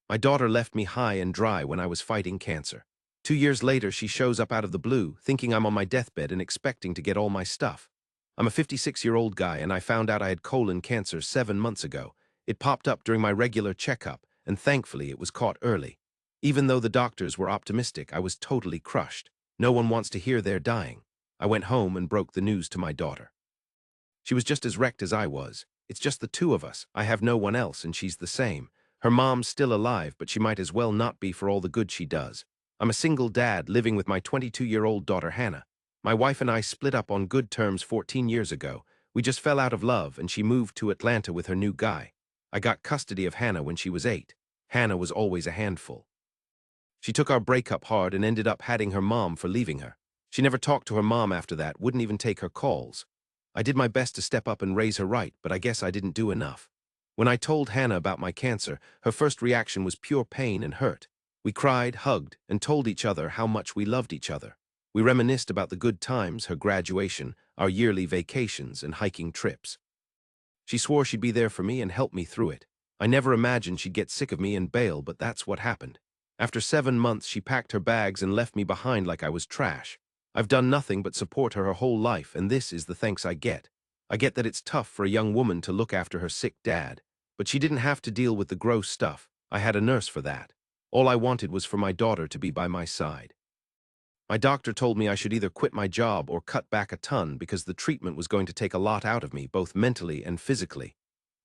My daughter left me high and dry when I was fighting cancer. 2 years later, she shows up out of the blue, thinking I'm on my deathbed and expecting to get all my stuff. I'm a 56-year-old guy, and I found out I had colon cancer 7 months ago. It popped up during my regular checkup, and thankfully it was caught early. Even though the doctors were optimistic, I was totally crushed. No one wants to hear they're dying. I went home and broke the news to my daughter. She was just as wrecked as I was. It's just the two of us. I have no one else, and she's the same. Her mom's still alive, but she might as well not be for all the good she does. I'm a single dad living with my 22-year-old daughter, Hannah. My wife and I split up on good terms 14 years ago. We just fell out of love, and she moved to Atlanta with her new guy. I got custody of Hannah when she was 8. Hannah was always a handful. She took our breakup hard and ended up hating her mom for leaving her. She never talked to her mom after that, wouldn't even take her calls. I did my best to step up and raise her right, but I guess I didn't do enough. When I told Hannah about my cancer, her first reaction was pure pain and hurt. We cried, hugged, and told each other how much we loved each other. We reminisced about the good times, her graduation, our yearly vacations, and hiking trips. She swore she'd be there for me and help me through it. I never imagined she'd get sick of me and bail, but that's what happened. After 7 months, she packed her bags and left me behind like I was trash. I've done nothing but support her whole life, and this is the thanks I get. I get that it's tough for a young woman to look after her sick dad, but she didn't have to deal with the gross stuff. I had a nurse for that. All I wanted was for my daughter to be by my side. My doctor told me I should either quit my job or cut back a ton because the treatment was going to take a lot out of me, both mentally and physically.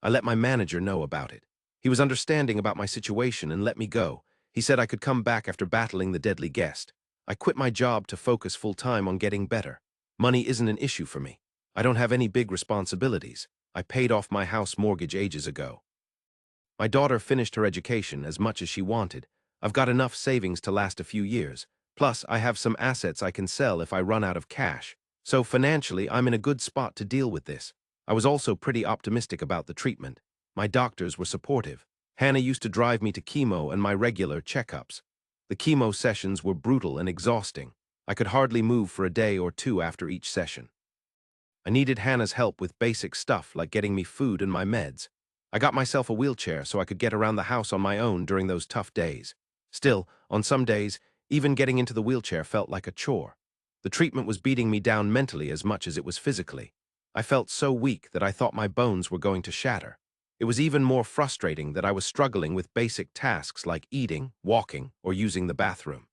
I let my manager know about it. He was understanding about my situation and let me go. He said I could come back after battling the deadly guest. I quit my job to focus full-time on getting better. Money isn't an issue for me. I don't have any big responsibilities. I paid off my house mortgage ages ago. My daughter finished her education as much as she wanted. I've got enough savings to last a few years. Plus, I have some assets I can sell if I run out of cash. So financially, I'm in a good spot to deal with this. I was also pretty optimistic about the treatment. My doctors were supportive. Hannah used to drive me to chemo and my regular checkups. The chemo sessions were brutal and exhausting. I could hardly move for a day or two after each session. I needed Hannah's help with basic stuff like getting me food and my meds. I got myself a wheelchair so I could get around the house on my own during those tough days. Still, on some days, even getting into the wheelchair felt like a chore. The treatment was beating me down mentally as much as it was physically. I felt so weak that I thought my bones were going to shatter. It was even more frustrating that I was struggling with basic tasks like eating, walking, or using the bathroom.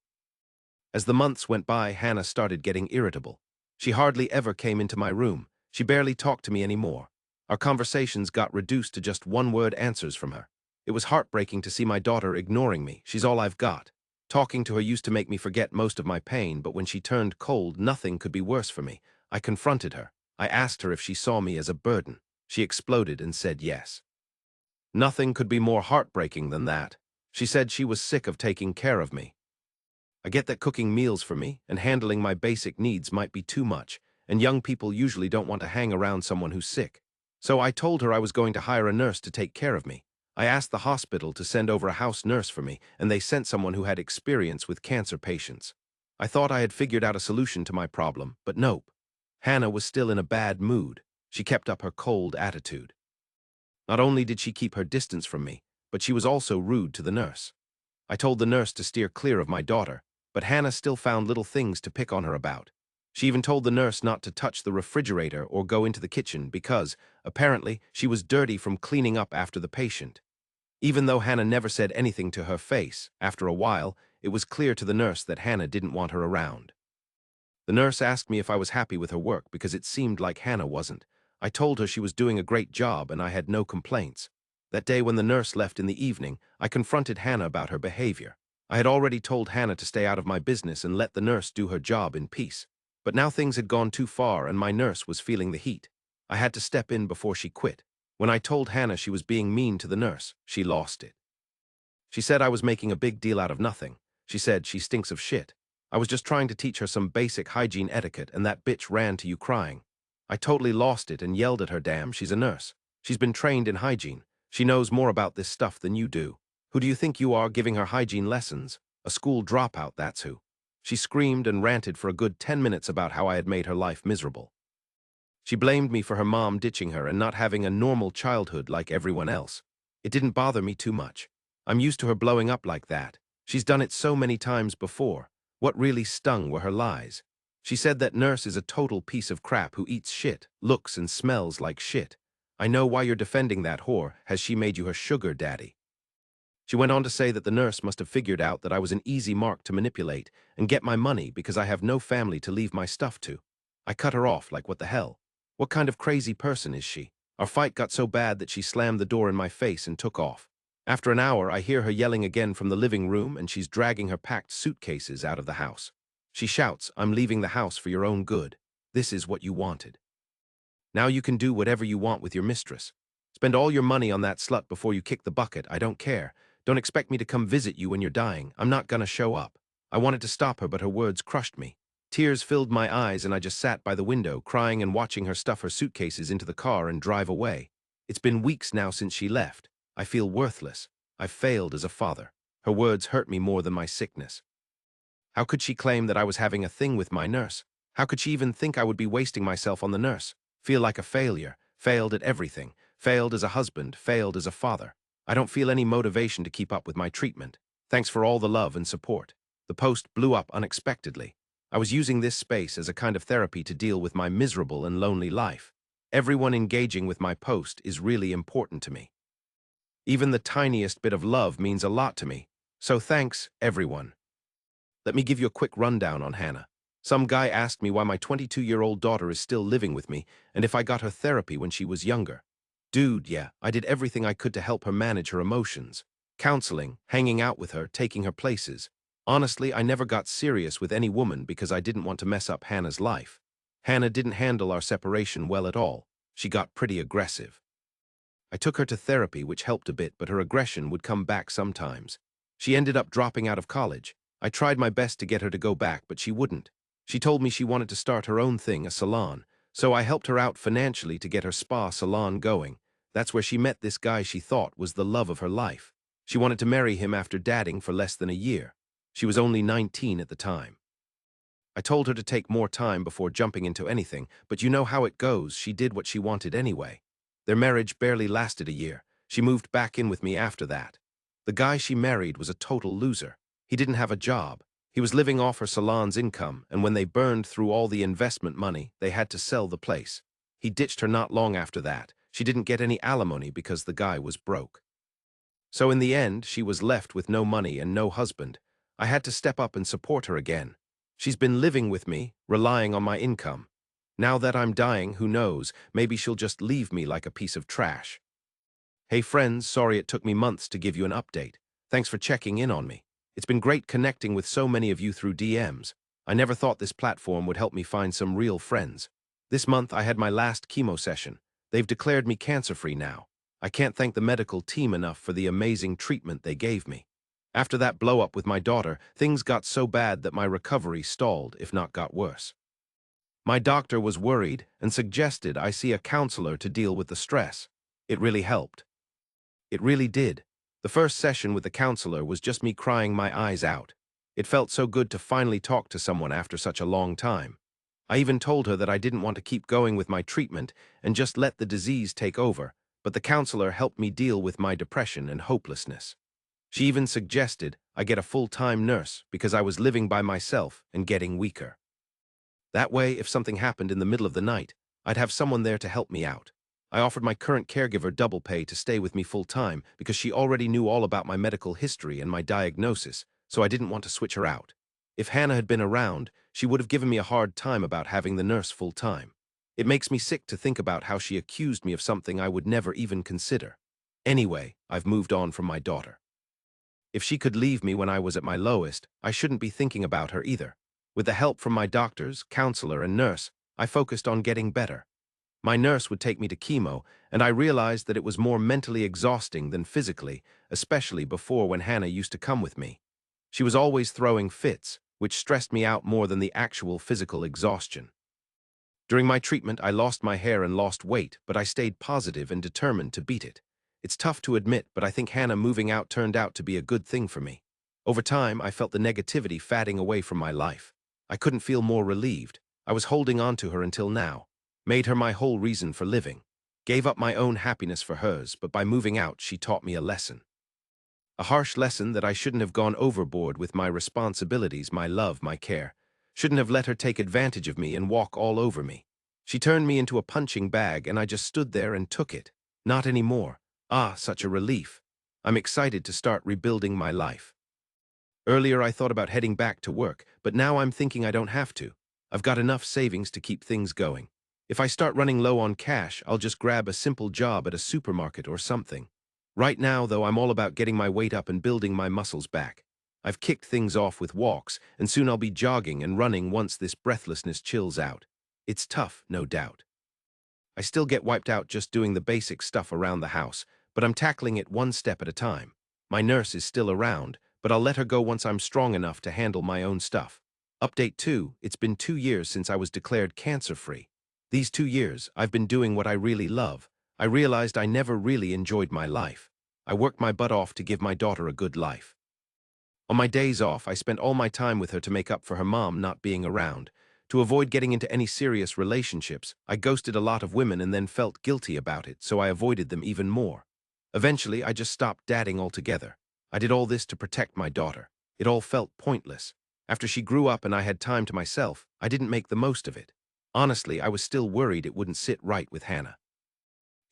As the months went by, Hannah started getting irritable. She hardly ever came into my room. She barely talked to me anymore. Our conversations got reduced to just one-word answers from her. It was heartbreaking to see my daughter ignoring me. She's all I've got. Talking to her used to make me forget most of my pain, but when she turned cold, nothing could be worse for me. I confronted her. I asked her if she saw me as a burden. She exploded and said yes. Nothing could be more heartbreaking than that. She said she was sick of taking care of me. I get that cooking meals for me and handling my basic needs might be too much, and young people usually don't want to hang around someone who's sick. So I told her I was going to hire a nurse to take care of me. I asked the hospital to send over a house nurse for me, and they sent someone who had experience with cancer patients. I thought I had figured out a solution to my problem, but nope. Hannah was still in a bad mood. She kept up her cold attitude. Not only did she keep her distance from me, but she was also rude to the nurse. I told the nurse to steer clear of my daughter, but Hannah still found little things to pick on her about. She even told the nurse not to touch the refrigerator or go into the kitchen because, apparently, she was dirty from cleaning up after the patient. Even though Hannah never said anything to her face, after a while, it was clear to the nurse that Hannah didn't want her around. The nurse asked me if I was happy with her work because it seemed like Hannah wasn't. I told her she was doing a great job and I had no complaints. That day when the nurse left in the evening, I confronted Hannah about her behavior. I had already told Hannah to stay out of my business and let the nurse do her job in peace. But now things had gone too far and my nurse was feeling the heat. I had to step in before she quit. When I told Hannah she was being mean to the nurse, she lost it. She said I was making a big deal out of nothing. She said she stinks of shit. I was just trying to teach her some basic hygiene etiquette and that bitch ran to you crying. I totally lost it and yelled at her. Damn, she's a nurse. She's been trained in hygiene. She knows more about this stuff than you do. Who do you think you are giving her hygiene lessons? A school dropout, that's who. She screamed and ranted for a good 10 minutes about how I had made her life miserable. She blamed me for her mom ditching her and not having a normal childhood like everyone else. It didn't bother me too much. I'm used to her blowing up like that. She's done it so many times before. What really stung were her lies. She said that nurse is a total piece of crap who eats shit, looks and smells like shit. I know why you're defending that whore. Has she made you her sugar daddy? She went on to say that the nurse must have figured out that I was an easy mark to manipulate and get my money because I have no family to leave my stuff to. I cut her off like, what the hell? What kind of crazy person is she? Our fight got so bad that she slammed the door in my face and took off. After an hour, I hear her yelling again from the living room, and she's dragging her packed suitcases out of the house. She shouts, "I'm leaving the house for your own good. This is what you wanted. Now you can do whatever you want with your mistress. Spend all your money on that slut before you kick the bucket. I don't care. Don't expect me to come visit you when you're dying. I'm not gonna show up." I wanted to stop her, but her words crushed me. Tears filled my eyes, and I just sat by the window, crying and watching her stuff her suitcases into the car and drive away. It's been weeks now since she left. I feel worthless. I've failed as a father. Her words hurt me more than my sickness. How could she claim that I was having a thing with my nurse? How could she even think I would be wasting myself on the nurse? Feel like a failure, failed at everything, failed as a husband, failed as a father. I don't feel any motivation to keep up with my treatment. Thanks for all the love and support. The post blew up unexpectedly. I was using this space as a kind of therapy to deal with my miserable and lonely life. Everyone engaging with my post is really important to me. Even the tiniest bit of love means a lot to me. So thanks, everyone. Let me give you a quick rundown on Hannah. Some guy asked me why my 22-year-old daughter is still living with me and if I got her therapy when she was younger. Dude, yeah, I did everything I could to help her manage her emotions. Counseling, hanging out with her, taking her places. Honestly, I never got serious with any woman because I didn't want to mess up Hannah's life. Hannah didn't handle our separation well at all. She got pretty aggressive. I took her to therapy, which helped a bit, but her aggression would come back sometimes. She ended up dropping out of college. I tried my best to get her to go back, but she wouldn't. She told me she wanted to start her own thing, a salon, so I helped her out financially to get her spa salon going. That's where she met this guy she thought was the love of her life. She wanted to marry him after dating for less than a year. She was only 19 at the time. I told her to take more time before jumping into anything, but you know how it goes. She did what she wanted anyway. Their marriage barely lasted a year. She moved back in with me after that. The guy she married was a total loser. He didn't have a job. He was living off her salon's income, and when they burned through all the investment money, they had to sell the place. He ditched her not long after that. She didn't get any alimony because the guy was broke. So in the end, she was left with no money and no husband. I had to step up and support her again. She's been living with me, relying on my income. Now that I'm dying, who knows, maybe she'll just leave me like a piece of trash. Hey friends, sorry it took me months to give you an update. Thanks for checking in on me. It's been great connecting with so many of you through DMs. I never thought this platform would help me find some real friends. This month I had my last chemo session. They've declared me cancer-free now. I can't thank the medical team enough for the amazing treatment they gave me. After that blow-up with my daughter, things got so bad that my recovery stalled, if not got worse. My doctor was worried and suggested I see a counselor to deal with the stress. It really helped. It really did. The first session with the counselor was just me crying my eyes out. It felt so good to finally talk to someone after such a long time. I even told her that I didn't want to keep going with my treatment and just let the disease take over, but the counselor helped me deal with my depression and hopelessness. She even suggested I get a full-time nurse because I was living by myself and getting weaker. That way, if something happened in the middle of the night, I'd have someone there to help me out. I offered my current caregiver double pay to stay with me full-time because she already knew all about my medical history and my diagnosis, so I didn't want to switch her out. If Hannah had been around, she would have given me a hard time about having the nurse full-time. It makes me sick to think about how she accused me of something I would never even consider. Anyway, I've moved on from my daughter. If she could leave me when I was at my lowest, I shouldn't be thinking about her either. With the help from my doctors, counselor, and nurse, I focused on getting better. My nurse would take me to chemo, and I realized that it was more mentally exhausting than physically, especially before when Hannah used to come with me. She was always throwing fits, which stressed me out more than the actual physical exhaustion. During my treatment, I lost my hair and lost weight, but I stayed positive and determined to beat it. It's tough to admit, but I think Hannah moving out turned out to be a good thing for me. Over time, I felt the negativity fatting away from my life. I couldn't feel more relieved. I was holding on to her until now. Made her my whole reason for living. Gave up my own happiness for hers, but by moving out, she taught me a lesson. A harsh lesson that I shouldn't have gone overboard with my responsibilities, my love, my care. Shouldn't have let her take advantage of me and walk all over me. She turned me into a punching bag and I just stood there and took it. Not anymore. Ah, such a relief. I'm excited to start rebuilding my life. Earlier I thought about heading back to work, but now I'm thinking I don't have to. I've got enough savings to keep things going. If I start running low on cash, I'll just grab a simple job at a supermarket or something. Right now, though, I'm all about getting my weight up and building my muscles back. I've kicked things off with walks, and soon I'll be jogging and running once this breathlessness chills out. It's tough, no doubt. I still get wiped out just doing the basic stuff around the house, but I'm tackling it one step at a time. My nurse is still around, but I'll let her go once I'm strong enough to handle my own stuff. Update 2, it's been 2 years since I was declared cancer-free. These 2 years, I've been doing what I really love. I realized I never really enjoyed my life. I worked my butt off to give my daughter a good life. On my days off, I spent all my time with her to make up for her mom not being around. To avoid getting into any serious relationships, I ghosted a lot of women and then felt guilty about it, so I avoided them even more. Eventually, I just stopped dating altogether. I did all this to protect my daughter. It all felt pointless. After she grew up and I had time to myself, I didn't make the most of it. Honestly, I was still worried it wouldn't sit right with Hannah.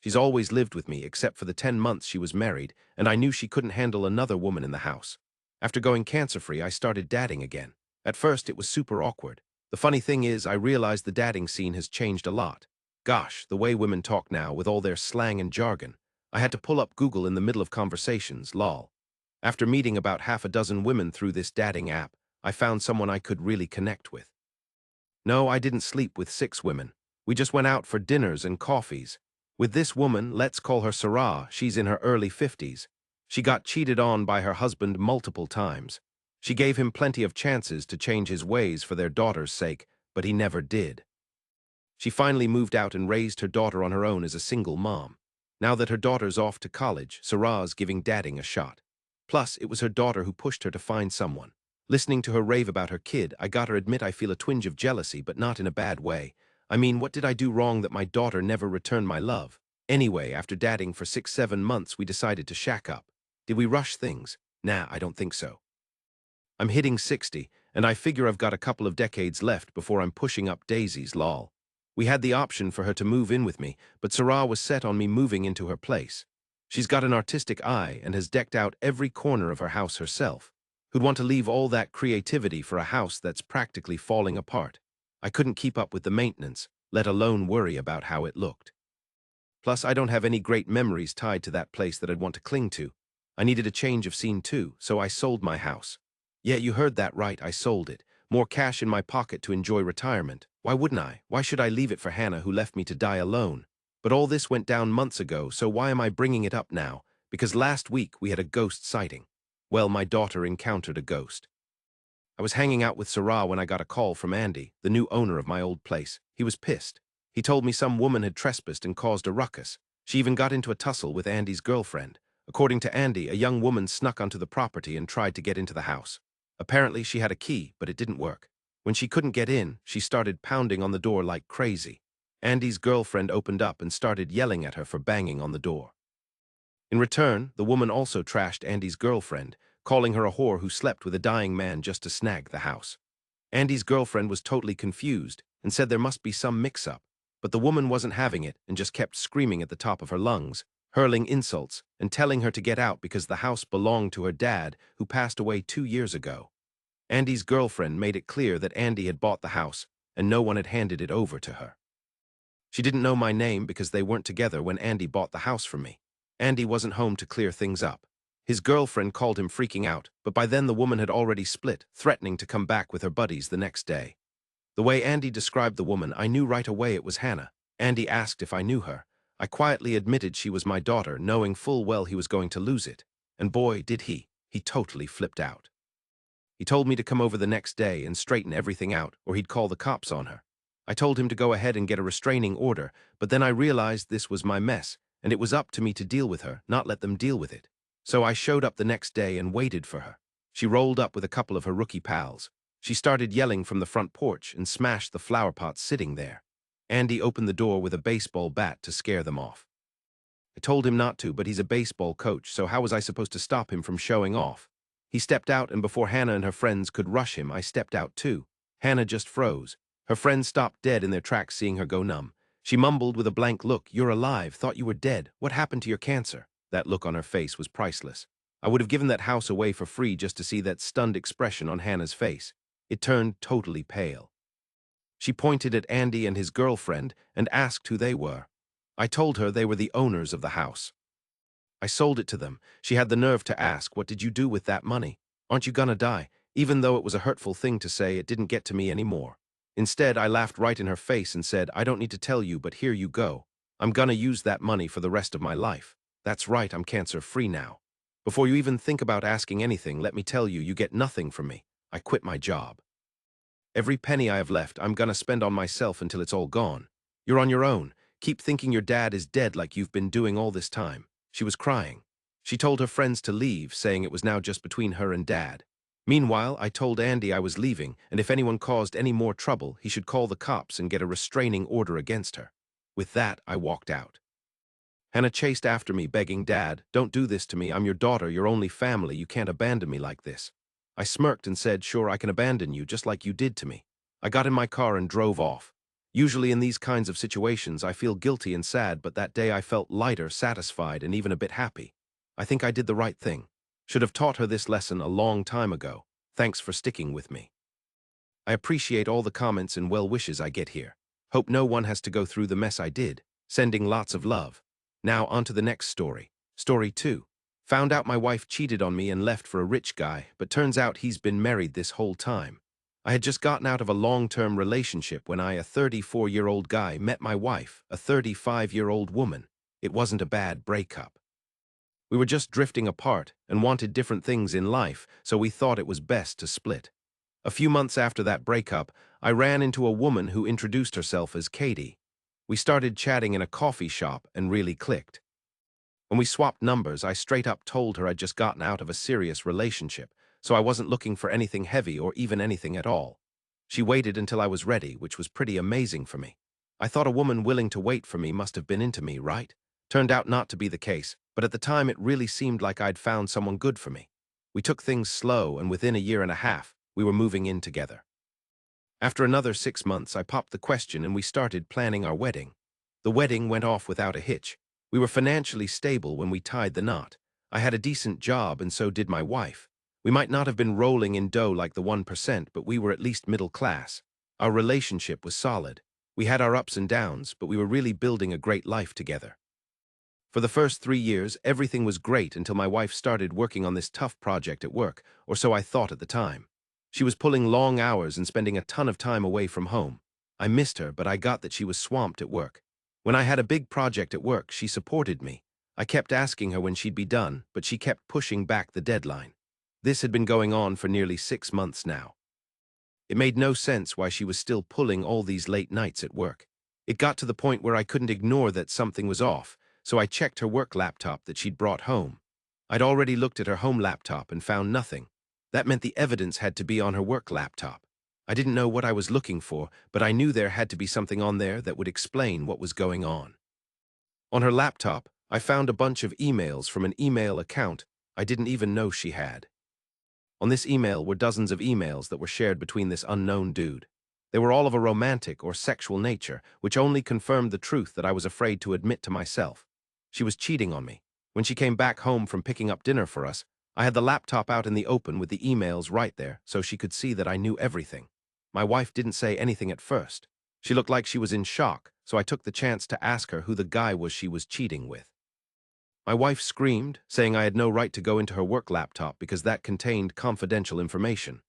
She's always lived with me except for the 10 months she was married, and I knew she couldn't handle another woman in the house. After going cancer-free, I started dating again. At first, it was super awkward. The funny thing is, I realized the dating scene has changed a lot. Gosh, the way women talk now with all their slang and jargon. I had to pull up Google in the middle of conversations, lol. After meeting about half a dozen women through this dating app, I found someone I could really connect with. No, I didn't sleep with 6 women. We just went out for dinners and coffees. With this woman, let's call her Sarah, she's in her early 50s. She got cheated on by her husband multiple times. She gave him plenty of chances to change his ways for their daughter's sake, but he never did. She finally moved out and raised her daughter on her own as a single mom. Now that her daughter's off to college, Sarah's giving dating a shot. Plus, it was her daughter who pushed her to find someone. Listening to her rave about her kid, I gotta admit I feel a twinge of jealousy, but not in a bad way. I mean, what did I do wrong that my daughter never returned my love? Anyway, after dating for 6-7 months, we decided to shack up. Did we rush things? Nah, I don't think so. I'm hitting 60, and I figure I've got a couple of decades left before I'm pushing up daisies, lol. We had the option for her to move in with me, but Sarah was set on me moving into her place. She's got an artistic eye and has decked out every corner of her house herself. Who'd want to leave all that creativity for a house that's practically falling apart? I couldn't keep up with the maintenance, let alone worry about how it looked. Plus, I don't have any great memories tied to that place that I'd want to cling to. I needed a change of scene too, so I sold my house. Yeah, you heard that right, I sold it. More cash in my pocket to enjoy retirement. Why wouldn't I? Why should I leave it for Hannah, who left me to die alone? But all this went down months ago, so why am I bringing it up now? Because last week we had a ghost sighting. Well, my daughter encountered a ghost. I was hanging out with Sarah when I got a call from Andy, the new owner of my old place. He was pissed. He told me some woman had trespassed and caused a ruckus. She even got into a tussle with Andy's girlfriend. According to Andy, a young woman snuck onto the property and tried to get into the house. Apparently, she had a key, but it didn't work. When she couldn't get in, she started pounding on the door like crazy. Andy's girlfriend opened up and started yelling at her for banging on the door. In return, the woman also trashed Andy's girlfriend, calling her a whore who slept with a dying man just to snag the house. Andy's girlfriend was totally confused and said there must be some mix-up, but the woman wasn't having it and just kept screaming at the top of her lungs, hurling insults and telling her to get out because the house belonged to her dad, who passed away 2 years ago. Andy's girlfriend made it clear that Andy had bought the house and no one had handed it over to her. She didn't know my name because they weren't together when Andy bought the house from me. Andy wasn't home to clear things up. His girlfriend called him freaking out, but by then the woman had already split, threatening to come back with her buddies the next day. The way Andy described the woman, I knew right away it was Hannah. Andy asked if I knew her. I quietly admitted she was my daughter, knowing full well he was going to lose it. And boy, did he. He totally flipped out. He told me to come over the next day and straighten everything out, or he'd call the cops on her. I told him to go ahead and get a restraining order, but then I realized this was my mess, and it was up to me to deal with her, not let them deal with it. So I showed up the next day and waited for her. She rolled up with a couple of her rookie pals. She started yelling from the front porch and smashed the flower pot sitting there. Andy opened the door with a baseball bat to scare them off. I told him not to, but he's a baseball coach, so how was I supposed to stop him from showing off? He stepped out, and before Hannah and her friends could rush him, I stepped out too. Hannah just froze. Her friends stopped dead in their tracks seeing her go numb. She mumbled with a blank look, "You're alive, thought you were dead. What happened to your cancer?" That look on her face was priceless. I would have given that house away for free just to see that stunned expression on Hannah's face. It turned totally pale. She pointed at Andy and his girlfriend and asked who they were. I told her they were the owners of the house. I sold it to them. She had the nerve to ask, "What did you do with that money? Aren't you gonna die?" Even though it was a hurtful thing to say, it didn't get to me anymore. Instead, I laughed right in her face and said, "I don't need to tell you, but here you go. I'm gonna use that money for the rest of my life. That's right, I'm cancer-free now. Before you even think about asking anything, let me tell you, you get nothing from me. I quit my job. Every penny I have left, I'm gonna spend on myself until it's all gone. You're on your own. Keep thinking your dad is dead like you've been doing all this time." She was crying. She told her friends to leave, saying it was now just between her and Dad. Meanwhile, I told Andy I was leaving, and if anyone caused any more trouble, he should call the cops and get a restraining order against her. With that, I walked out. Hannah chased after me, begging, "Dad, don't do this to me. I'm your daughter, your only family. You can't abandon me like this." I smirked and said, "Sure, I can abandon you, just like you did to me." I got in my car and drove off. Usually in these kinds of situations, I feel guilty and sad, but that day I felt lighter, satisfied, and even a bit happy. I think I did the right thing. Should have taught her this lesson a long time ago. Thanks for sticking with me. I appreciate all the comments and well wishes I get here. Hope no one has to go through the mess I did. Sending lots of love. Now on to the next story. Story 2. Found out my wife cheated on me and left for a rich guy, but turns out he's been married this whole time. I had just gotten out of a long-term relationship when a 34-year-old guy, met my wife, a 35-year-old woman. It wasn't a bad breakup. We were just drifting apart and wanted different things in life, so we thought it was best to split. A few months after that breakup, I ran into a woman who introduced herself as Katie. We started chatting in a coffee shop and really clicked. When we swapped numbers, I straight up told her I'd just gotten out of a serious relationship, so I wasn't looking for anything heavy or even anything at all. She waited until I was ready, which was pretty amazing for me. I thought a woman willing to wait for me must have been into me, right? Turned out not to be the case, but at the time it really seemed like I'd found someone good for me. We took things slow, and within a year and a half, we were moving in together. After another 6 months, I popped the question and we started planning our wedding. The wedding went off without a hitch. We were financially stable when we tied the knot. I had a decent job and so did my wife. We might not have been rolling in dough like the 1%, but we were at least middle class. Our relationship was solid. We had our ups and downs, but we were really building a great life together. For the first 3 years, everything was great until my wife started working on this tough project at work, or so I thought at the time. She was pulling long hours and spending a ton of time away from home. I missed her, but I got that she was swamped at work. When I had a big project at work, she supported me. I kept asking her when she'd be done, but she kept pushing back the deadline. This had been going on for nearly 6 months now. It made no sense why she was still pulling all these late nights at work. It got to the point where I couldn't ignore that something was off, so I checked her work laptop that she'd brought home. I'd already looked at her home laptop and found nothing. That meant the evidence had to be on her work laptop. I didn't know what I was looking for, but I knew there had to be something on there that would explain what was going on. On her laptop, I found a bunch of emails from an email account I didn't even know she had. On this email were dozens of emails that were shared between this unknown dude. They were all of a romantic or sexual nature, which only confirmed the truth that I was afraid to admit to myself. She was cheating on me. When she came back home from picking up dinner for us, I had the laptop out in the open with the emails right there so she could see that I knew everything. My wife didn't say anything at first. She looked like she was in shock, so I took the chance to ask her who the guy was she was cheating with. My wife screamed, saying I had no right to go into her work laptop because that contained confidential information.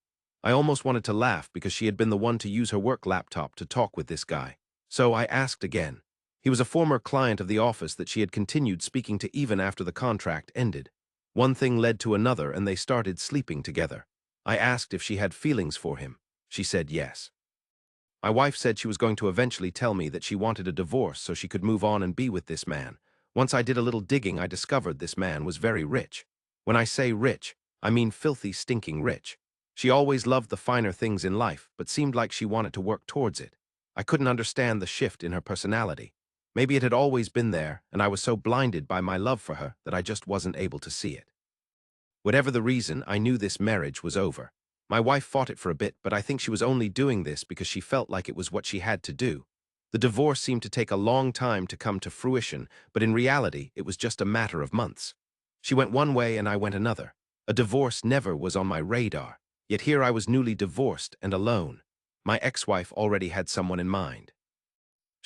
I almost wanted to laugh because she had been the one to use her work laptop to talk with this guy. So I asked again. He was a former client of the office that she had continued speaking to even after the contract ended. One thing led to another and they started sleeping together. I asked if she had feelings for him. She said yes. My wife said she was going to eventually tell me that she wanted a divorce so she could move on and be with this man. Once I did a little digging, I discovered this man was very rich. When I say rich, I mean filthy, stinking rich. She always loved the finer things in life, but seemed like she wanted to work towards it. I couldn't understand the shift in her personality. Maybe it had always been there, and I was so blinded by my love for her that I just wasn't able to see it. Whatever the reason, I knew this marriage was over. My wife fought it for a bit, but I think she was only doing this because she felt like it was what she had to do. The divorce seemed to take a long time to come to fruition, but in reality, it was just a matter of months. She went one way and I went another. A divorce never was on my radar, yet here I was newly divorced and alone. My ex-wife already had someone in mind.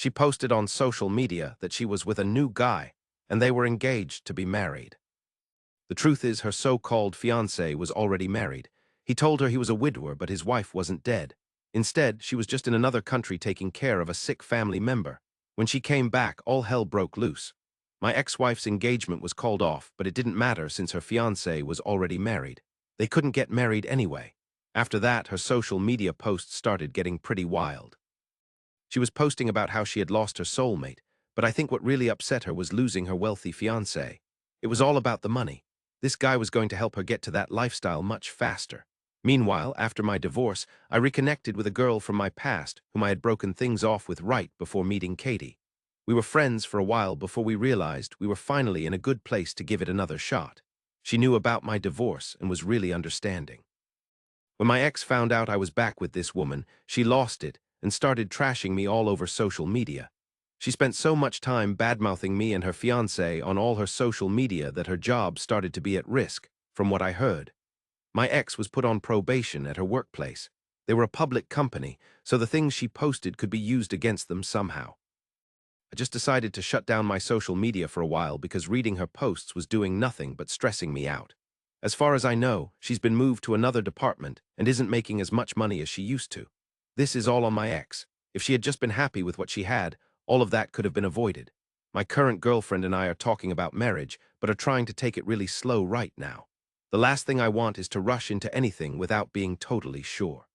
She posted on social media that she was with a new guy, and they were engaged to be married. The truth is, her so-called fiancé was already married. He told her he was a widower, but his wife wasn't dead. Instead, she was just in another country taking care of a sick family member. When she came back, all hell broke loose. My ex-wife's engagement was called off, but it didn't matter since her fiancé was already married. They couldn't get married anyway. After that, her social media posts started getting pretty wild. She was posting about how she had lost her soulmate, but I think what really upset her was losing her wealthy fiancé. It was all about the money. This guy was going to help her get to that lifestyle much faster. Meanwhile, after my divorce, I reconnected with a girl from my past whom I had broken things off with right before meeting Katie. We were friends for a while before we realized we were finally in a good place to give it another shot. She knew about my divorce and was really understanding. When my ex found out I was back with this woman, she lost it and started trashing me all over social media. She spent so much time badmouthing me and her fiancé on all her social media that her job started to be at risk, from what I heard. My ex was put on probation at her workplace. They were a public company, so the things she posted could be used against them somehow. I just decided to shut down my social media for a while because reading her posts was doing nothing but stressing me out. As far as I know, she's been moved to another department and isn't making as much money as she used to. This is all on my ex. If she had just been happy with what she had, all of that could have been avoided. My current girlfriend and I are talking about marriage, but are trying to take it really slow right now. The last thing I want is to rush into anything without being totally sure.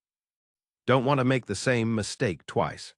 Don't want to make the same mistake twice.